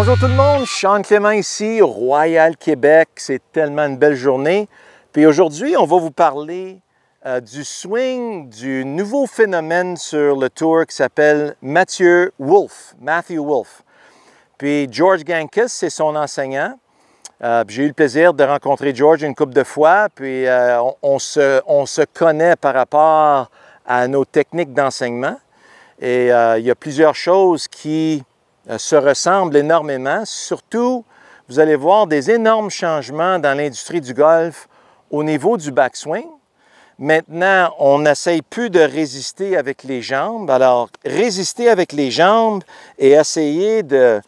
Bonjour tout le monde, Sean Clément ici, Royal Québec. C'est tellement une belle journée. Puis aujourd'hui, on va vous parler du swing, du nouveau phénomène sur le tour qui s'appelle Matthew Wolff. Puis George Gankas, c'est son enseignant. J'ai eu le plaisir de rencontrer George une couple de fois, puis on se connaît par rapport à nos techniques d'enseignement. Et il y a plusieurs choses qui se ressemblent énormément. Surtout, vous allez voir des énormes changements dans l'industrie du golf au niveau du backswing. Maintenant, on n'essaye plus de résister avec les jambes. Alors, résister avec les jambes et essayer de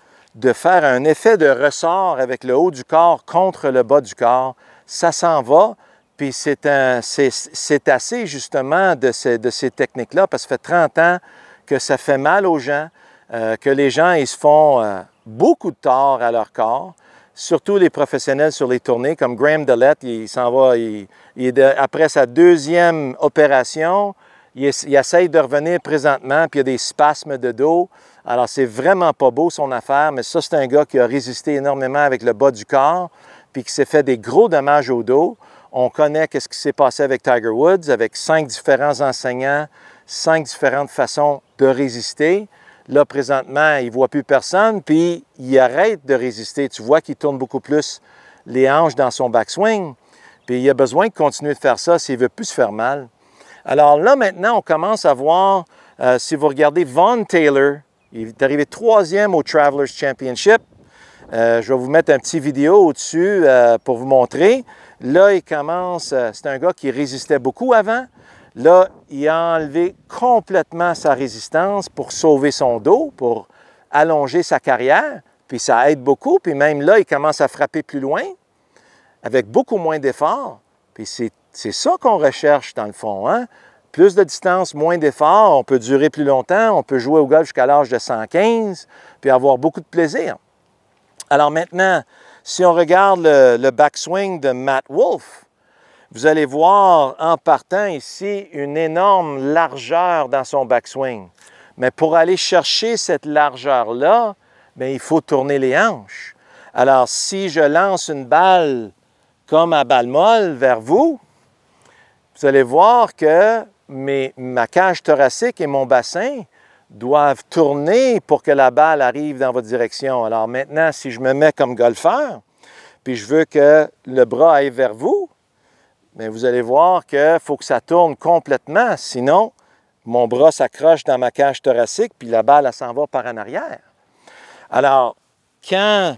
faire un effet de ressort avec le haut du corps contre le bas du corps, ça s'en va. Puis c'est assez justement de ces techniques-là, parce que ça fait 30 ans que ça fait mal aux gens, que les gens ils se font beaucoup de tort à leur corps, surtout les professionnels sur les tournées, comme Graham Dillette, il s'en va, après sa deuxième opération, il essaye de revenir présentement, puis il y a des spasmes de dos. Alors, c'est vraiment pas beau son affaire, mais ça, c'est un gars qui a résisté énormément avec le bas du corps, puis qui s'est fait des gros dommages au dos. On connaît ce qui s'est passé avec Tiger Woods, avec 5 différents enseignants, 5 différentes façons de résister. Là, présentement, il ne voit plus personne, puis il arrête de résister. Tu vois qu'il tourne beaucoup plus les hanches dans son backswing, puis il a besoin de continuer de faire ça s'il ne veut plus se faire mal. Alors là, maintenant, on commence à voir, si vous regardez Vaughn Taylor, il est arrivé 3e au Travelers Championship. Je vais vous mettre un petit vidéo au-dessus pour vous montrer. Là, il commence, c'est un gars qui résistait beaucoup avant. Là, il a enlevé complètement sa résistance pour sauver son dos, pour allonger sa carrière. Puis ça aide beaucoup. Puis même là, il commence à frapper plus loin, avec beaucoup moins d'efforts. Puis c'est ça qu'on recherche dans le fond, hein? Plus de distance, moins d'efforts, on peut durer plus longtemps, on peut jouer au golf jusqu'à l'âge de 115, puis avoir beaucoup de plaisir. Alors maintenant, si on regarde le backswing de Matt Wolff, vous allez voir en partant ici une énorme largeur dans son backswing. Mais pour aller chercher cette largeur-là, bien, il faut tourner les hanches. Alors si je lance une balle comme à balle molle vers vous, vous allez voir que ma cage thoracique et mon bassin doivent tourner pour que la balle arrive dans votre direction. Alors maintenant, si je me mets comme golfeur, puis je veux que le bras aille vers vous, bien, vous allez voir qu'il faut que ça tourne complètement. Sinon, mon bras s'accroche dans ma cage thoracique, puis la balle, elle s'en va par en arrière. Alors, quand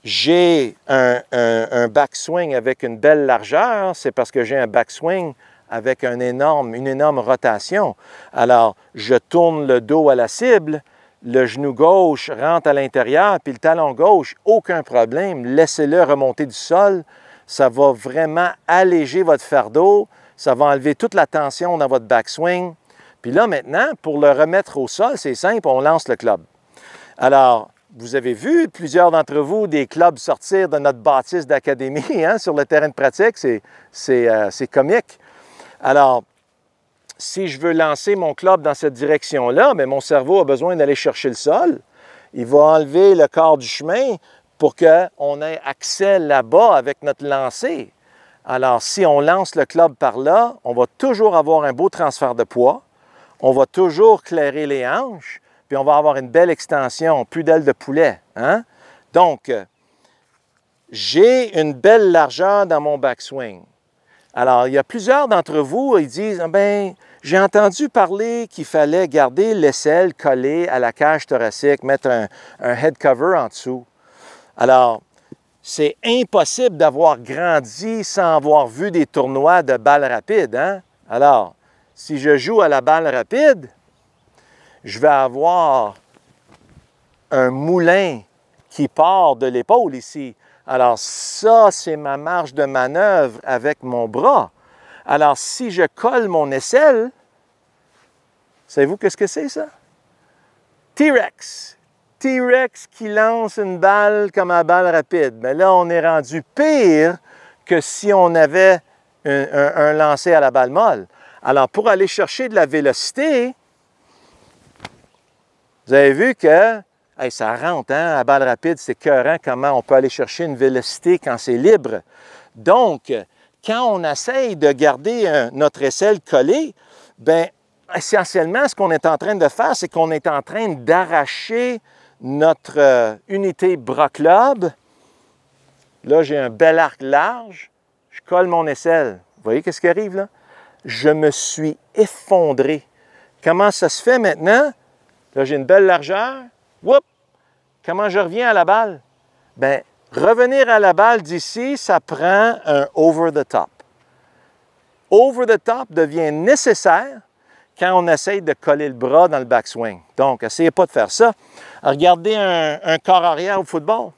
j'ai un backswing avec une belle largeur, c'est parce que j'ai un backswing avec une énorme rotation. Alors, je tourne le dos à la cible, le genou gauche rentre à l'intérieur, puis le talon gauche, aucun problème, laissez-le remonter du sol. Ça va vraiment alléger votre fardeau, ça va enlever toute la tension dans votre backswing. Puis là, maintenant, pour le remettre au sol, c'est simple, on lance le club. Alors, vous avez vu plusieurs d'entre vous des clubs sortir de notre bâtisse d'académie hein, sur le terrain de pratique, c'est comique. Alors, si je veux lancer mon club dans cette direction-là, bien, mon cerveau a besoin d'aller chercher le sol. Il va enlever le quart du chemin pour qu'on ait accès là-bas avec notre lancer. Alors, si on lance le club par là, on va toujours avoir un beau transfert de poids, on va toujours clairer les hanches, puis on va avoir une belle extension, plus d'aile de poulet. Hein? Donc, j'ai une belle largeur dans mon backswing. Alors, il y a plusieurs d'entre vous, ils disent « Bien, j'ai entendu parler qu'il fallait garder l'aisselle collée à la cage thoracique, mettre un head cover en dessous. » Alors, c'est impossible d'avoir grandi sans avoir vu des tournois de balles rapides. Hein? Alors, si je joue à la balle rapide, je vais avoir un moulin qui part de l'épaule ici. Alors ça, c'est ma marge de manœuvre avec mon bras. Alors si je colle mon aisselle, savez-vous qu'est-ce que c'est ça? T-Rex. T-Rex qui lance une balle comme à balle rapide. Mais là, on est rendu pire que si on avait un lancer à la balle molle. Alors pour aller chercher de la vélocité, vous avez vu que Hey, ça rentre, hein, à balle rapide, c'est écœurant comment on peut aller chercher une vélocité quand c'est libre. Donc, quand on essaye de garder notre aisselle collée, bien, essentiellement, ce qu'on est en train de faire, c'est qu'on est en train d'arracher notre unité bras-club. Là, j'ai un bel arc large. Je colle mon aisselle. Vous voyez qu'est-ce qui arrive là? Je me suis effondré. Comment ça se fait maintenant? Là, j'ai une belle largeur. Whoop! Comment je reviens à la balle? Bien, revenir à la balle d'ici, ça prend un over the top. Over the top devient nécessaire quand on essaye de coller le bras dans le backswing. Donc, essayez pas de faire ça. Regardez un corps arrière au football.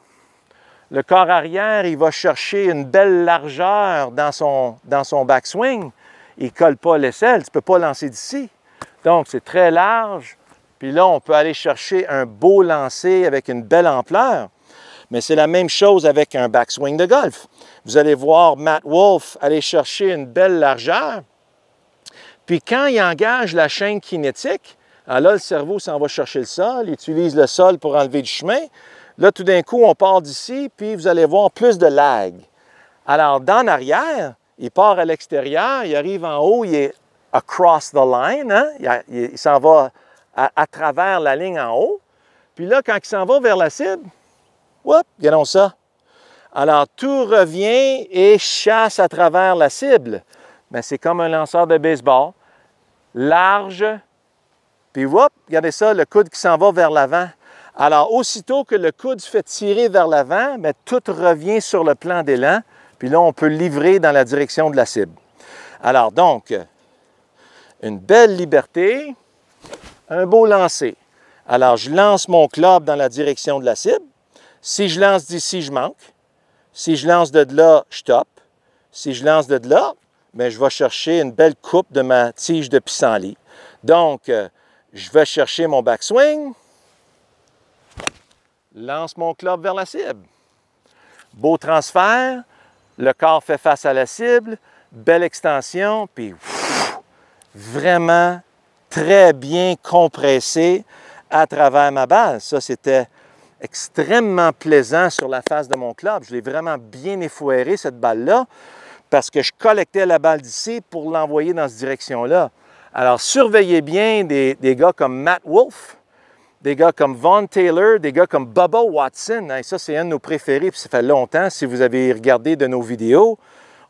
Le corps arrière, il va chercher une belle largeur dans son backswing. Il ne colle pas l'aisselle, tu ne peux pas lancer d'ici. Donc, c'est très large. Puis là, on peut aller chercher un beau lancer avec une belle ampleur. Mais c'est la même chose avec un backswing de golf. Vous allez voir Matt Wolff aller chercher une belle largeur. Puis quand il engage la chaîne kinétique, alors là, le cerveau s'en va chercher le sol, il utilise le sol pour enlever du chemin. Là, tout d'un coup, on part d'ici, puis vous allez voir plus de lag. Alors, dans l'arrière, il part à l'extérieur, il arrive en haut, il est across the line, hein? Il s'en va à travers la ligne en haut. Puis là, quand il s'en va vers la cible, whoop, regardons ça. Alors, tout revient et chasse à travers la cible. Mais c'est comme un lanceur de baseball, large, puis whoop, regardez ça, le coude qui s'en va vers l'avant. Alors, aussitôt que le coude se fait tirer vers l'avant, bien, tout revient sur le plan d'élan, puis là, on peut livrer dans la direction de la cible. Alors, donc, une belle liberté, un beau lancer. Alors, je lance mon club dans la direction de la cible. Si je lance d'ici, je manque. Si je lance de là, je top. Si je lance de là, bien, je vais chercher une belle coupe de ma tige de pissenlit. Donc, je vais chercher mon backswing, lance mon club vers la cible. Beau transfert, le corps fait face à la cible, belle extension, puis vraiment très bien compressé à travers ma balle. Ça, c'était extrêmement plaisant sur la face de mon club. Je l'ai vraiment bien effoiré, cette balle-là, parce que je collectais la balle d'ici pour l'envoyer dans cette direction-là. Alors, surveillez bien des gars comme Matt Wolff, des gars comme Vaughn Taylor, des gars comme Bubba Watson. Hein, ça, c'est un de nos préférés, puis ça fait longtemps, si vous avez regardé de nos vidéos,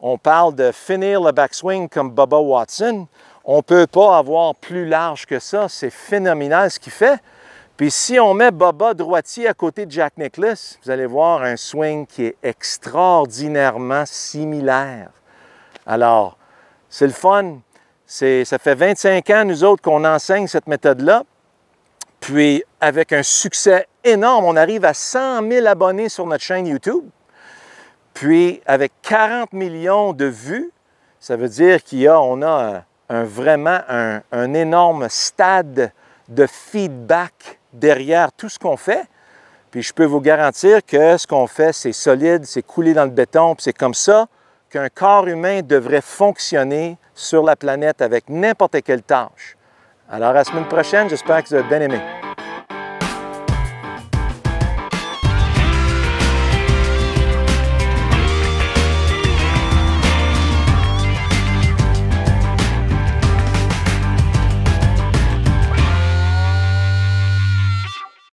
on parle de finir le backswing comme Bubba Watson. On ne peut pas avoir plus large que ça. C'est phénoménal ce qu'il fait. Puis si on met Bubba droitier à côté de Jack Nicklaus, vous allez voir un swing qui est extraordinairement similaire. Alors, c'est le fun. Ça fait 25 ans, nous autres, qu'on enseigne cette méthode-là. Puis, avec un succès énorme, on arrive à 100 000 abonnés sur notre chaîne YouTube. Puis, avec 40 millions de vues, ça veut dire qu'on a vraiment un énorme stade de feedback derrière tout ce qu'on fait. Puis, je peux vous garantir que ce qu'on fait, c'est solide, c'est coulé dans le béton, puis c'est comme ça qu'un corps humain devrait fonctionner sur la planète avec n'importe quelle tâche. Alors, à la semaine prochaine, j'espère que vous avez bien aimé.